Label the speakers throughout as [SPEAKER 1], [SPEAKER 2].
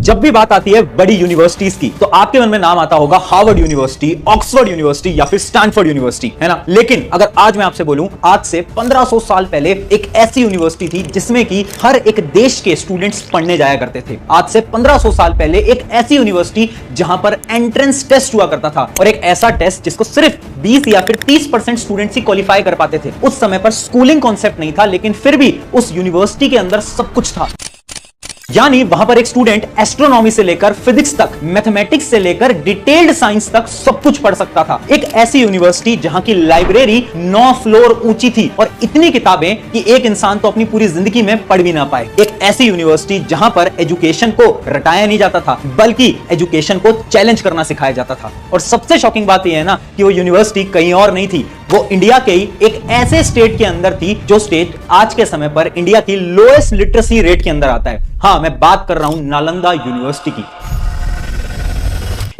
[SPEAKER 1] जब भी बात आती है बड़ी यूनिवर्सिटीज की तो आपके मन में नाम आता होगा हार्वर्ड यूनिवर्सिटी, ऑक्सफोर्ड यूनिवर्सिटी या फिर स्टैनफोर्ड यूनिवर्सिटी, है ना। लेकिन अगर आज मैं आपसे बोलूं, आज से 1500 साल पहले एक ऐसी यूनिवर्सिटी थी जिसमें कि हर एक देश के स्टूडेंट्स पढ़ने जाया करते थे। आज से 1500 साल पहले एक ऐसी यूनिवर्सिटी जहां पर एंट्रेंस टेस्ट हुआ करता था, और एक ऐसा टेस्ट जिसको सिर्फ 20 या फिर 30% स्टूडेंट्स ही क्वालिफाई कर पाते थे। उस समय पर स्कूलिंग कॉन्सेप्ट नहीं था, लेकिन फिर भी उस यूनिवर्सिटी के अंदर सब कुछ था। यानी वहां पर एक स्टूडेंट एस्ट्रोनॉमी से लेकर फिजिक्स तक, मैथमेटिक्स से लेकर डिटेल्ड साइंस तक सब कुछ पढ़ सकता था। एक ऐसी यूनिवर्सिटी जहां की लाइब्रेरी 9 फ्लोर ऊंची थी और इतनी किताबें कि एक इंसान तो अपनी पूरी जिंदगी में पढ़ भी ना पाए। एक ऐसी यूनिवर्सिटी जहां पर एजुकेशन को रटाया नहीं जाता था, बल्कि एजुकेशन को चैलेंज करना सिखाया जाता था। और सबसे शॉकिंग बात यह है ना कि वो यूनिवर्सिटी कहीं और नहीं थी, वो इंडिया के ही एक ऐसे स्टेट के अंदर थी जो स्टेट आज के समय पर इंडिया की लोएस्ट लिटरेसी रेट के अंदर आता है। हाँ, मैं बात कर रहा हूं नालंदा यूनिवर्सिटी की।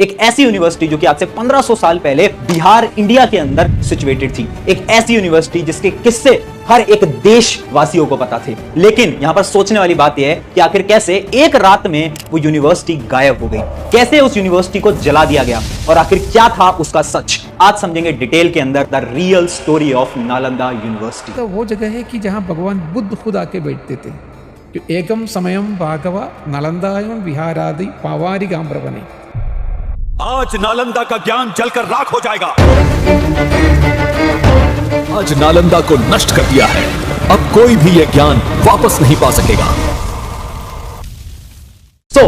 [SPEAKER 1] एक ऐसी यूनिवर्सिटी जो कि आज से 1500 साल पहले बिहार, इंडिया के अंदर सिचुएटेड थी। एक ऐसी यूनिवर्सिटी जिसके किस्से हर एक देशवासियों को पता थे। लेकिन यहां पर सोचने वाली बात यह है कि आखिर कैसे एक रात में वो यूनिवर्सिटी गायब हो गई, कैसे उस यूनिवर्सिटी को जला दिया गया, और आखिर क्या था उसका सच। आज समझेंगे डिटेल के अंदर the real story of Nalanda university.
[SPEAKER 2] तो वो जगह है कि जहां भगवान बुद्ध खुद आके बैठते थे। एकम समयम भागवा नालंदायम विहारादि पावारिगाम प्रवने।
[SPEAKER 3] आज नालंदा का ज्ञान जलकर राख हो जाएगा। आज नालंदा को नष्ट कर दिया है, अब कोई भी यह ज्ञान वापस नहीं पा सकेगा।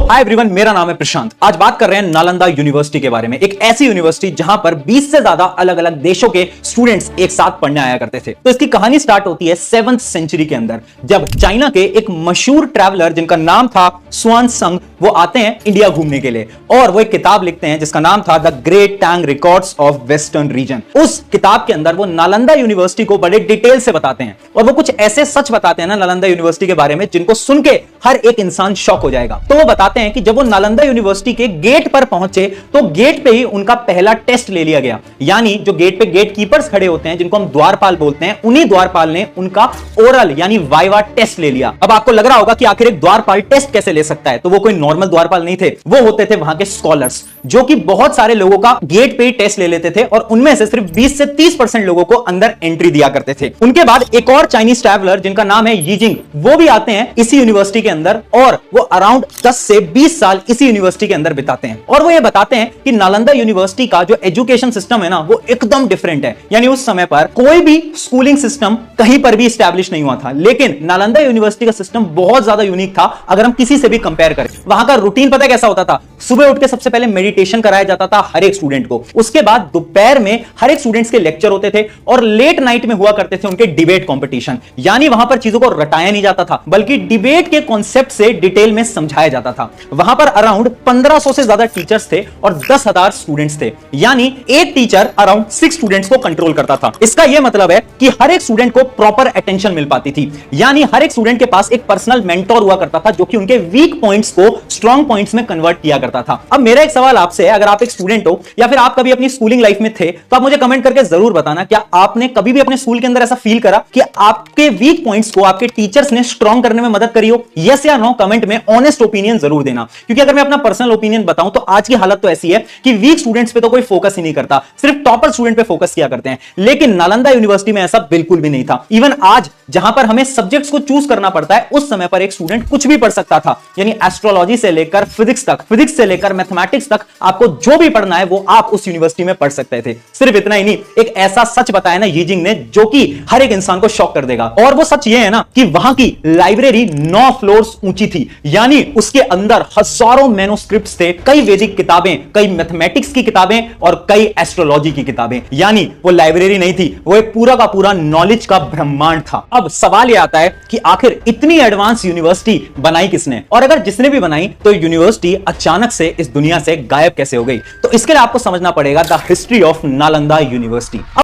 [SPEAKER 1] हाय एवरीवन, मेरा नाम है प्रशांत। आज बात कर रहे हैं नालंदा यूनिवर्सिटी के बारे में। एक ऐसी यूनिवर्सिटी जहां पर 20 से ज्यादा अलग अलग देशों के स्टूडेंट्स एक साथ पढ़ने आया करते थे। तो इसकी कहानी स्टार्ट होती है 7th सेंचुरी के अंदर, जब चाइना के एक मशहूर ट्रैवलर जिनका नाम था स्वानसंग, वो आते हैं इंडिया घूमने के लिए, और वो एक किताब लिखते हैं जिसका नाम था the great Tang records of western region. उस किताब के अंदर वो नालंदा यूनिवर्सिटी को बड़े डिटेल से बताते हैं, और वो कुछ ऐसे सच बताते हैं ना नालंदा यूनिवर्सिटी के बारे में जिनको सुन के हर एक इंसान शॉक हो जाएगा। तो वो बताते हैं कि जब वो नालंदा यूनिवर्सिटी के गेट पर पहुंचे तो गेट पे ही उनका पहला टेस्ट ले लिया गया। यानी जो गेट पे गेट कीपर्स खड़े होते हैं, जिनको हम द्वारपाल बोलते हैं, उन्हीं द्वारपाल ने उनका ओरल यानी वाइवा टेस्ट ले लिया। अब आपको लग रहा होगा कि आखिर एक द्वारपाल टेस्ट कैसे ले सकता है, तो वो कोई नॉर्मल द्वारपाल नहीं थे, वो होते थे वहां के स्कॉलर्स, जो कि बहुत सारे लोगों का गेट पे ही टेस्ट ले लेते थे, और उनमें से सिर्फ 20 से 30% लोगों को अंदर एंट्री दिया करते थे। उनके बाद एक और चाइनीज ट्रैवलर जिनका नाम है यीजिंग, वो भी आते हैं इसी यूनिवर्सिटी के अंदर, और वो अराउंड 10 से 20 साल इसी यूनिवर्सिटी के अंदर बिताते हैं। और वो ये बताते हैं कि नालंदा यूनिवर्सिटी का जो एजुकेशन सिस्टम है ना, वो एकदम डिफरेंट है। यानी उस समय पर कोई भी स्कूलिंग सिस्टम कहीं पर भी एस्टैब्लिश नहीं हुआ था, लेकिन नालंदा यूनिवर्सिटी का सिस्टम बहुत ज्यादा यूनिक था। अगर हम किसी से भी कंपेयर करें, वहां का रूटीन पता है कैसा होता था? सुबह उठ के सबसे पहले मेडिटेशन कराया जाता था हर एक स्टूडेंट को, उसके बाद दोपहर में हर एक स्टूडेंट्स के लेक्चर होते थे, और लेट नाइट में हुआ करते थे उनके डिबेट कॉम्पिटिशन। यानी वहां पर चीजों को रटाया नहीं जाता था, बल्कि डिबेट के कॉन्सेप्ट से डिटेल में समझाया जाता था। वहां पर अराउंड 1500 से ज्यादा टीचर्स थे और 10,000 स्टूडेंट्स थे। यानी एक टीचर अराउंड 6 स्टूडेंट्स को कंट्रोल करता था। इसका यह मतलब है कि हर एक स्टूडेंट को प्रॉपर अटेंशन मिल पाती थी। यानी हर एक स्टूडेंट के पास एक पर्सनल मेंटोर हुआ करता था, जो कि उनके वीक पॉइंट्स को स्ट्रॉन्ग पॉइंट्स में कन्वर्ट किया करता था। अब मेरा एक सवाल आपसे है, अगर आप एक स्टूडेंट हो या फिर आप कभी अपनी स्कूलिंग लाइफ में थे, तो आप मुझे कमेंट करके जरूर बताना, क्या आपने कभी भी अपने स्कूल के अंदर ऐसा फील करा कि आपके वीक पॉइंट्स को आपके टीचर्स ने स्ट्रॉन्ग करने में मदद करी हो? यस या नो कमेंट में ऑनेस्ट ओपिनियन जरूर देना, क्योंकि अगर मैं अपना पर्सनल ओपिनियन बताऊं तो आज की हालत तो ऐसी है कि वीक स्टूडेंट्स पे तो कोई फोकस ही नहीं करता, सिर्फ टॉपर स्टूडेंट पे फोकस किया करते हैं। लेकिन नालंदा यूनिवर्सिटी में ऐसा बिल्कुल भी नहीं था। इवन आज जहां पर हमें सब्जेक्ट्स को चूज करना पड़ता है, उस समय पर एक स्टूडेंट कुछ भी पढ़ सकता था। यानी एस्ट्रोलॉजी से लेकर फिजिक्स तक, फिजिक्स से लेकर मैथमेटिक्स तक, आपको जो भी पढ़ना है वो आप उस यूनिवर्सिटी में पढ़ सकते थे। सिर्फ इतना ही नहीं, एक ऐसा सच बताया ना यीजिंग ने, जो कि हर एक इंसान को शॉक कर देगा। और वो सच ये है ना कि वहां की लाइब्रेरी 9 फ्लोर्स ऊंची थी। यानी उसके अंदर हजारों मैन्युस्क्रिप्ट्स थे, कई वैदिक किताबें, कई मैथमेटिक्स की किताबें और कई एस्ट्रोलॉजी की किताबें। यानी वो लाइब्रेरी नहीं थी, वो एक पूरा का पूरा नॉलेज का ब्रह्मांड था। अब सवाल यह आता है कि आखिर इतनी एडवांस यूनिवर्सिटी बनाई किसने, और अगर जिसने भी बनाई तो यूनिवर्सिटी अचानक से इस दुनिया से गायब कैसे हो गई? तो इसके लिए आपको समझना पड़ेगा the history of Nalanda university.